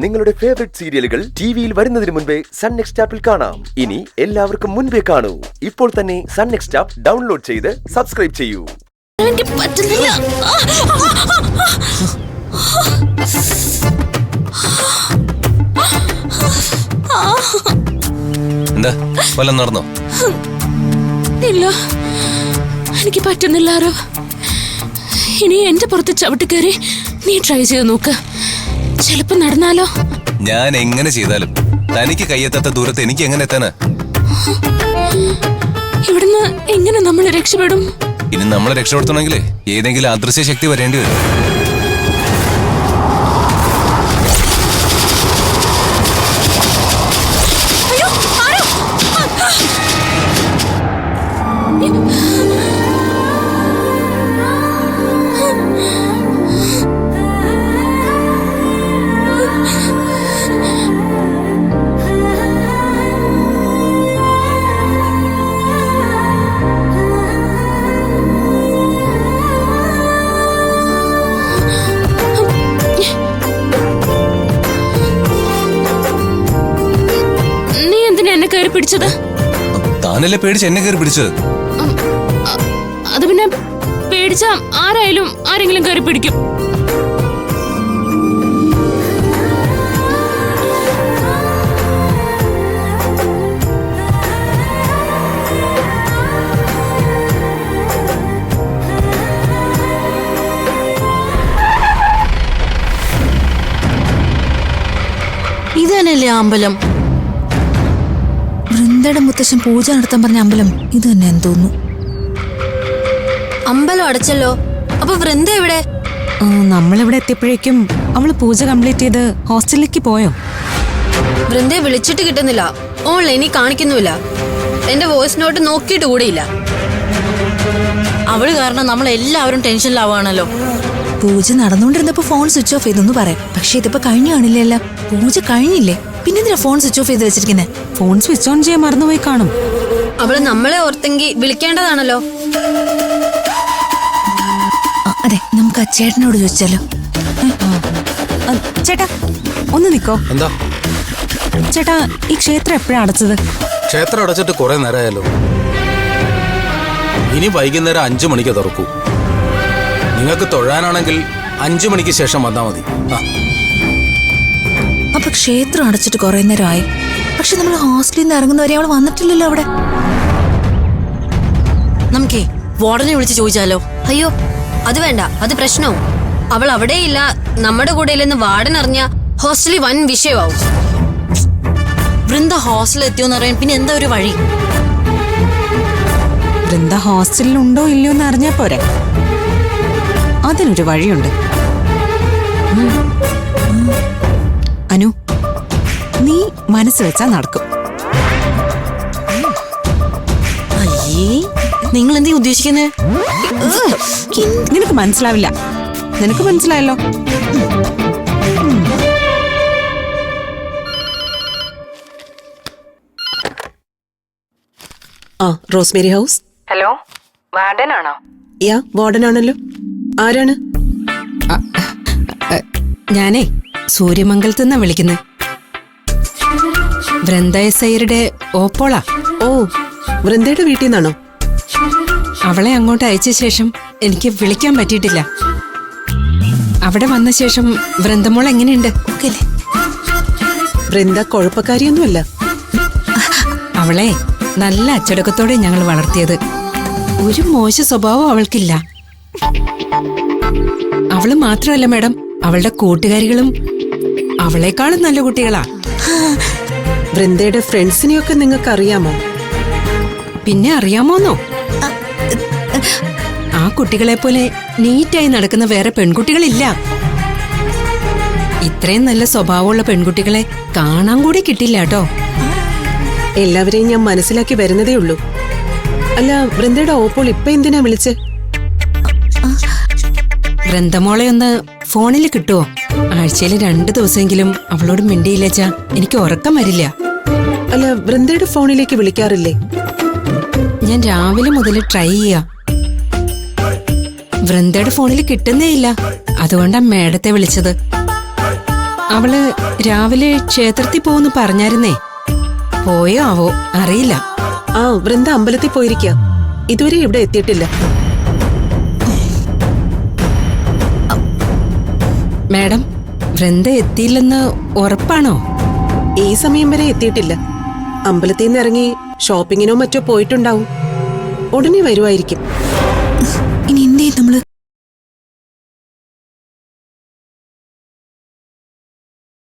നിങ്ങളുടെ ഫേവറേറ്റ് സീരിയലുകൾ ടിവിയിൽ വരുന്നതിന് മുൻപേ സൺ നെക്സ്റ്റ് ആപ്പിൽ കാണാം. ഇനി എല്ലാവർക്കും മുൻപേ കാണൂ. ഇപ്പോൾ തന്നെ സൺ നെക്സ്റ്റ് ആപ്പ് ഡൗൺലോഡ് ചെയ്ത് സബ്സ്ക്രൈബ് ചെയ്യൂ. എനിക്ക് പറ്റുന്നില്ല. എന്താ വല്ലതും നടന്നോ? ഇല്ല, എനിക്ക് പറ്റുന്നില്ല. ഇനി എന്റെ പുറത്ത് ചവിട്ടി കയറി നീ ട്രൈ ചെയ്ത് നോക്ക്. ചിലപ്പോ നടന്നാലോ? ഞാൻ എങ്ങനെ ചെയ്താലും തനിക്ക് കയ്യെത്താത്ത ദൂരത്ത് എനിക്ക് എങ്ങനെ എത്താനാ? ഇവിടുന്ന് എങ്ങനെ നമ്മൾ രക്ഷപ്പെടും? ഇനി നമ്മളെ രക്ഷപ്പെടുത്തണമെങ്കിലേ ഏതെങ്കിലും അദൃശ്യ ശക്തി വരേണ്ടി വരും. പിടിച്ചത് താനല്ലേ പേടിച്ച് എന്നെ കയറി പിടിച്ചത്? അത് പിന്നെ പേടിച്ച ആരെങ്കിലും കയറി പിടിക്കും. ഇത് തന്നെയല്ലേ അമ്പലം? വൃന്ദയുടെ മുത്തശ്ശൻ പൂജ നടത്താൻ പറഞ്ഞ അമ്പലം ഇത് തന്നെയാന്ന് തോന്നുന്നു. അമ്പലം അടച്ചല്ലോ. അപ്പൊ വൃന്ദ എവിടെ? നമ്മളിവിടെ എത്തിയപ്പോഴേക്കും അവള് പൂജ കംപ്ലീറ്റ് ചെയ്ത് ഹോസ്റ്റലിലേക്ക് പോയോ? വൃന്ദയെ വിളിച്ചിട്ട് കിട്ടുന്നില്ല. ഓൺലൈനിൽ കാണിക്കുന്നുമില്ല. എന്റെ വോയിസ് നോട്ട് നോക്കിയിട്ട് കൂടിയില്ല. അവള് കാരണം നമ്മൾ എല്ലാവരും ടെൻഷനിലാവാണല്ലോ. പൂജ നടന്നുകൊണ്ടിരുന്നപ്പോ ഫോൺ സ്വിച്ച് ഓഫ് ചെയ്തെന്ന് പറയാം. പക്ഷെ ഇതിപ്പോ കഴിഞ്ഞു കാണില്ലല്ലോ. പൂജ കഴിഞ്ഞില്ലേ, പിന്നെന്തിനാ ഫോൺ സ്വിച്ച് ഓഫ് ചെയ്ത് വെച്ചിരിക്കുന്നത്? ഫോൺ സ്വിച്ച് ഓൺ ചെയ്യാൻ മറന്നുപോയി കാണും. അവള് നമ്മളെ ഓർത്തെങ്കിൽ വിളിക്കേണ്ടതാണല്ലോ. അതെ, നമുക്ക് ആ ചേട്ടനോട് ചോദിച്ചാലോ. ചേട്ടാ ഒന്ന് നിക്കോ. എന്താ ചേട്ടാ, ഈ ക്ഷേത്രം എപ്പോഴാ അടച്ചത്? ക്ഷേത്രം അടച്ചിട്ട് കുറെ നേരമായല്ലോ. ഇനി വൈകുന്നേരം 5 മണിക്ക് തുറക്കൂ. നിങ്ങൾക്ക് തൊഴാനാണെങ്കിൽ 5 മണിക്ക് ശേഷം വന്നാ മതി. അപ്പൊ ക്ഷേത്രം അടച്ചിട്ട് കുറെ നേരമായി. പക്ഷെ നമ്മൾ ഹോസ്റ്റലിൽ നിന്ന് ഇറങ്ങുന്നവരെ അവൾ വന്നിട്ടില്ലല്ലോ അവിടെ. നമുക്കേ വാർഡനെ വിളിച്ച് ചോദിച്ചാലോ? അയ്യോ, അത് വേണ്ട, അത് പ്രശ്നവും. അവൾ അവിടെയില്ല, നമ്മുടെ കൂടെ ഇല്ലെന്ന് വാർഡൻ അറിഞ്ഞ ഹോസ്റ്റലിൽ വൻ വിഷയമാവും. വൃന്ദ ഹോസ്റ്റലിൽ എത്തിയോന്ന് അറിയാൻ പിന്നെ എന്താ ഒരു വഴി? വൃന്ദ ഹോസ്റ്റലിൽ ഉണ്ടോ ഇല്ലയോ എന്ന് അറിഞ്ഞാ പോരെ. അതിനൊരു വഴിയുണ്ട്. അനു, നീ മനസ്സ് വെച്ചാ നടക്കും. അയ്യേ, നിങ്ങൾ എന്താ ഉദ്ദേശിക്കുന്നത്? നിനക്ക് മനസ്സിലാവില്ല. നിനക്ക് മനസ്സിലായല്ലോ. Rosemary house. ഹലോ, വാർഡനാണോ? യാ, വാർഡനാണല്ലോ. ആരാണ്? ഞാനേ സൂര്യമംഗലത്ത് നിന്നാ വിളിക്കുന്നത്. വൃന്ദ എസ്ഐയുടെ ഓപ്പോളാ. ഓ, വൃന്ദയുടെ വീട്ടിൽ നിന്നാണോ? അവളെ അങ്ങോട്ട് അയച്ച ശേഷം എനിക്ക് വിളിക്കാൻ പറ്റിയിട്ടില്ല. അവിടെ വന്ന ശേഷം വൃന്ദമോൾ എങ്ങനെയുണ്ട്? വൃന്ദ കുഴപ്പക്കാരിയൊന്നുമല്ല. അവളെ നല്ല അച്ചടക്കത്തോടെ ഞങ്ങൾ വളർത്തിയത്. ഒരു മോശ സ്വഭാവം അവൾക്കില്ല. അവള് മാത്രമല്ല മാഡം, അവളുടെ കൂട്ടുകാരികളും അവളെക്കാളും നല്ല കുട്ടികളാ. വൃന്ദയുടെ ഫ്രണ്ട്സിനെയൊക്കെ നിങ്ങൾക്ക് അറിയാമോ? പിന്നെ അറിയാമോന്നോ? ആ കുട്ടികളെ പോലെ നീറ്റായി നടക്കുന്ന വേറെ പെൺകുട്ടികളില്ല. ഇത്രയും നല്ല സ്വഭാവമുള്ള പെൺകുട്ടികളെ കാണാൻ കൂടി കിട്ടില്ല കേട്ടോ. എല്ലാവരെയും ഞാൻ മനസ്സിലാക്കി വരുന്നതേ ഉള്ളൂ. അല്ല, വൃന്ദയുടെ ഓപ്പോൾ ഇപ്പൊ എന്തിനാ വിളിച്ച്? വൃന്ദമോളെ ഒന്ന് ഫോണിൽ കിട്ടുവോ? ആഴ്ചയിൽ 2 ദിവസമെങ്കിലും അവളോട് മിണ്ടിയില്ലേച്ചാ എനിക്ക് ഉറക്കം വരില്ല. അല്ല, വൃന്ദയുടെ ഫോണിലേക്ക് വിളിക്കാറില്ലേ? ഞാൻ രാവിലെ മുതൽ ട്രൈ ചെയ്യാ. വൃന്ദയുടെ ഫോണിൽ കിട്ടുന്നേ ഇല്ല. അതുകൊണ്ടാ മേഡത്തെ വിളിച്ചത്. അവള് രാവിലെ ക്ഷേത്രത്തിൽ പോകുന്നു പറഞ്ഞായിരുന്നേ. പോയോ ആവോ അറിയില്ല. ആ വൃന്ദ അമ്പലത്തിൽ പോയിരിക്കുക. ഇതുവരെ ഇവിടെ എത്തിയിട്ടില്ല. മാഡം, വൃന്ദ എത്തിയില്ലെന്ന് ഉറപ്പാണോ? ഈ സമയം വരെ എത്തിയിട്ടില്ല. അമ്പലത്തിൽ നിന്ന് ഇറങ്ങി ഷോപ്പിങ്ങിനോ മറ്റോ പോയിട്ടുണ്ടാവും. ഉടനെ വരുമായിരിക്കും. ഇനി എന്ത് ചെയ്യും നമ്മള്?